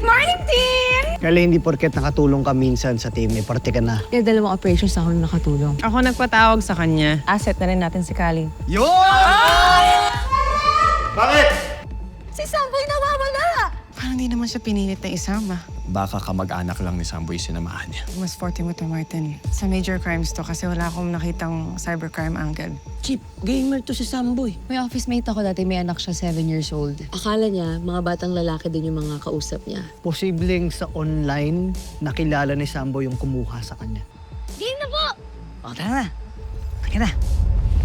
Good morning, team! Kaya hindi porket nakatulong ka minsan sa team, may parte ka na. Kaya dalawang operations ako na nakatulong. Ako nagpatawag sa kanya. Asset na rin natin si Kali. Bakit? Si Samboy nawawala! Parang hindi naman siya pinilit na isama. Baka kamag-anak lang ni Samboy sinamahan niya. Mas forte mo to, Martin. Sa major crimes to kasi wala akong nakitang cybercrime angle. Chip, gamer to si Samboy. May office mate ako dati, may anak siya 7 years old. Akala niya, mga batang lalaki din yung mga kausap niya. Posibleng sa online, nakilala ni Sambo yung kumuha sa kanya. Game na po! O, tara na. Taka na.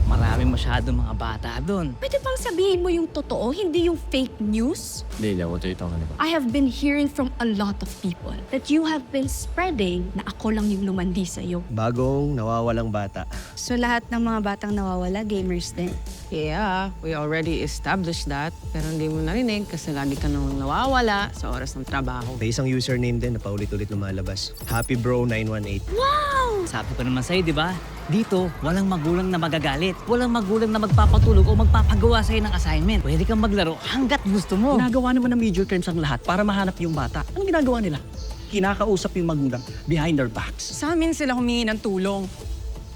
Marami masyadong mga bata doon. Pwede bang sabihin mo yung totoo, hindi yung fake news? Leila, what are you talking about? I have been hearing from a lot of people that you have been spreading na ako lang yung lumandi sa'yo. Bagong nawawalang bata. So lahat ng mga batang nawawala, gamers din. Yeah, we already established that. Pero hindi mo narinig kasi lagi ka nang nawawala sa oras ng trabaho. May isang username din na paulit-ulit lumalabas. HappyBro918. Sabi ko naman sa'yo, di ba? Dito, walang magulang na magagalit. Walang magulang na magpapatulog o magpapagawa sa'yo ng assignment. Pwede kang maglaro hanggat gusto mo. Ginagawa naman ng major crimes ang lahat para mahanap yung bata. Anong ginagawa nila? Kinakausap yung magulang behind their backs. Sa amin sila humingi ng tulong.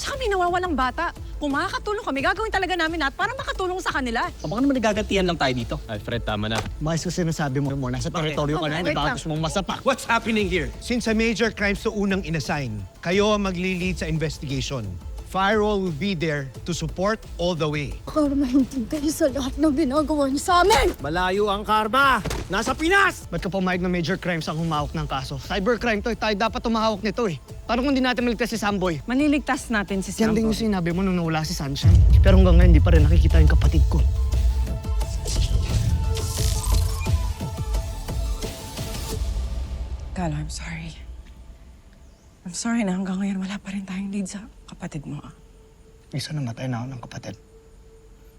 Tsaka may nawawalang bata. Kung makakatulong kami, gagawin talaga namin lahat para makatulong sa kanila. O baka naman nagagantihan lang tayo dito. Alfred, tama na. Mas ko sinasabi mo, nasa teritoryo ka na, Wait baka lang. gusto mong masapak. What's happening here? Since sa major crimes to unang inassign, kayo ang magli-lead sa investigation. Firewall will be there to support all the way. Karma, hindi kayo sa lahat ng ginagawa niyo sa amin! Malayo ang karma! Nasa Pinas! Ba't ka pumayag na major crimes ang humawak ng kaso? Cybercrime to, tayo dapat tumahawak nito eh. Parang kung hindi natin maligtas si Samboy. Maniligtas natin si Yan Sambo. din yung sinabi mo nung nawala si Sunshine. Pero hanggang ngayon, hindi pa rin nakikita yung kapatid ko. Kala, I'm sorry. I'm sorry na hanggang ngayon wala pa rin tayong lead sa kapatid mo. Isa namatay na ako ng kapatid.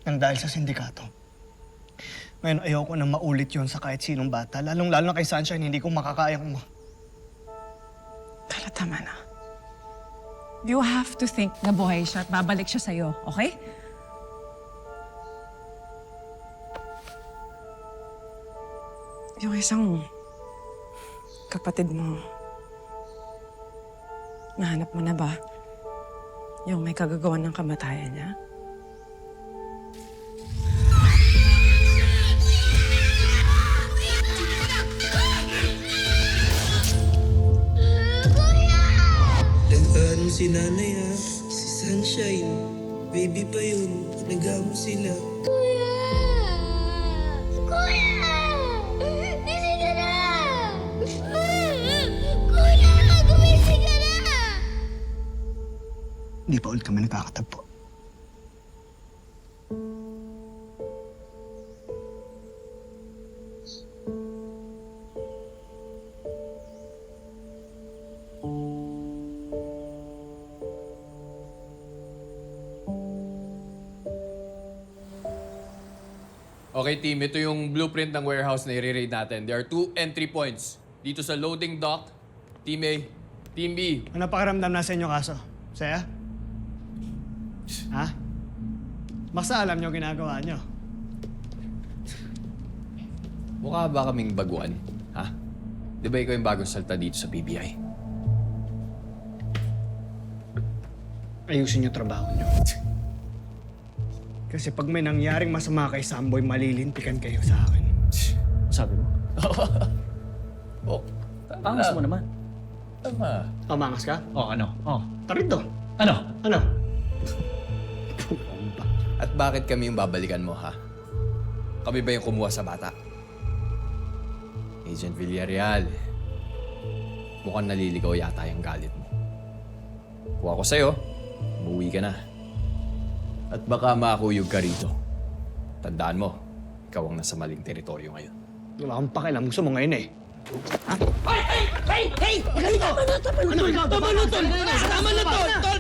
Nang dahil sa sindikato. Ngayon, ayoko na maulit yun sa kahit sinong bata. Lalong-lalo na kay Sunshine, hindi ko makakayang Kala, tama na. You have to think na buhay siya at babalik siya sa'yo, okay? Yung isang kapatid mo, nahanap mo na ba? Yung may kagagawan ng kamatayan niya? Nag-aaral si nanay ha, si Sunshine. Baby pa yun, nag-aaral sila. Kuya! Kuya! Gising ka na! Kuya! Gumising ka na! Hindi pa ulit kami nagkakatagpo. Okay team, ito yung blueprint ng warehouse na i-raid natin. There are 2 entry points. Dito sa loading dock, Team A, Team B. Ano pakiramdam na sa inyo kaso? Saya? Ha? Basta alam nyo ginagawa nyo. Mukha ba kaming baguan? Ha? Di ba ikaw yung bagong salta dito sa PBI? Ayusin nyo trabaho nyo. Kasi pag may nangyaring masama kay Samboy, malilintikan kayo sa akin. Sabi mo? Oh, Pangas mo naman. tama. Pamangas ka? Ano? Tarito. Ano? Ano? At bakit kami yung babalikan mo, ha? Kami ba yung kumuha sa bata? Agent Villarreal, mukhang naliligaw yata yung galit mo. Kuha ko sa'yo, umuwi ka na. At baka makakuyog ka rito. Tandaan mo, ikaw ang nasa maling teritoryo ngayon. Wala akong pakialam. Gusto mo ngayon eh.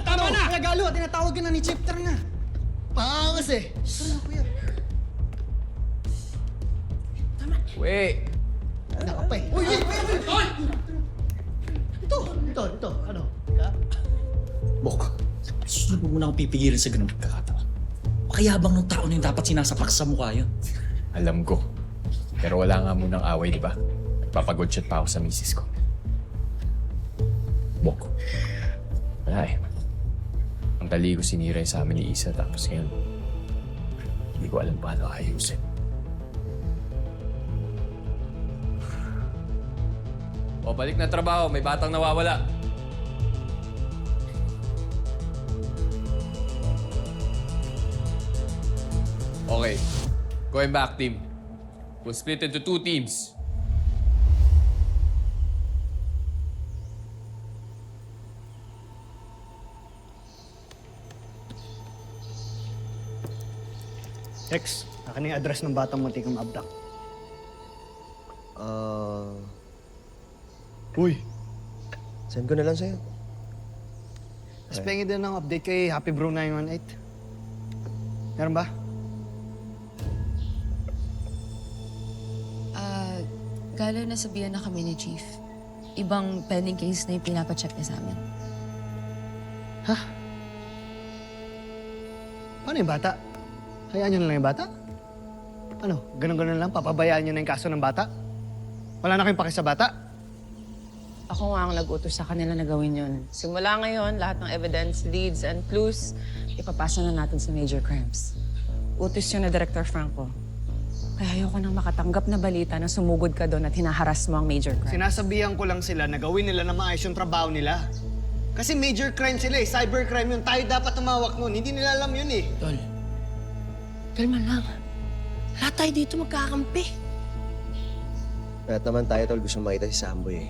Tama na! Kaya galo, tinatawag ka na ni Chipter na. Pangas eh. Wait! Nakapay. Uy! Ito. Ano? Bok, susunod mo muna akong pipigilan sa ganung pagkakataon. Pakayabang ng tao na yung dapat sinasapak sa mukha yun. Alam ko. Pero wala nga munang away, di ba? Papagod chat pa ako sa misis ko. Bok. Wala eh. Ang dali ko sinira sa amin ni Isa tapos ngayon, hindi ko alam paano ayusin. O, balik na trabaho. May batang nawawala. Okay. Going back, team. We'll split into 2 teams. Rex, akin yung address ng batang muntik kang abdak. Uy, Send ko na lang sa'yo. mas pengi din ng update kay Happy Bro 918. Meron ba? Gala na sabihan na kami ni Chief. Ibang pending case na yung pinapacheck niya sa amin. Paano yung bata? Hayaan nyo na lang yung bata? Ano, ganun-ganun lang? Papabayaan nyo na yung kaso ng bata? Wala na kayong paki sa bata? Ako nga ang nag-utos sa kanila na gawin yun. Simula ngayon, lahat ng evidence, leads, and clues, ipapasa na natin sa major crimes. Utos yun na Director Franco. Kaya ayoko nang makatanggap na balita na sumugod ka doon at hinaharas mo ang major crimes. Sinasabihan ko lang sila na gawin nila na maayos yung trabaho nila. Kasi major crime sila eh, cybercrime yun. Tayo dapat tumawak nun. Hindi nila alam yun eh. Tol, kalma lang. Lahat tayo dito magkakampi. Lahat naman tayo, tol, gusto makita si Samboy eh.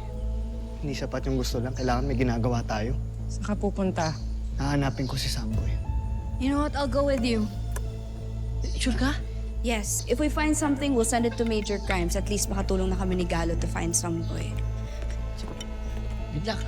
Hindi sapat yung gusto lang. Kailangan may ginagawa tayo. Saan ka pupunta? Hahanapin ko si Samboy. You know what? I'll go with you. Sure ka? Yes, if we find something, we'll send it to Major Crimes. At least makatulong na kami ni Galo to find Samboy. Good luck.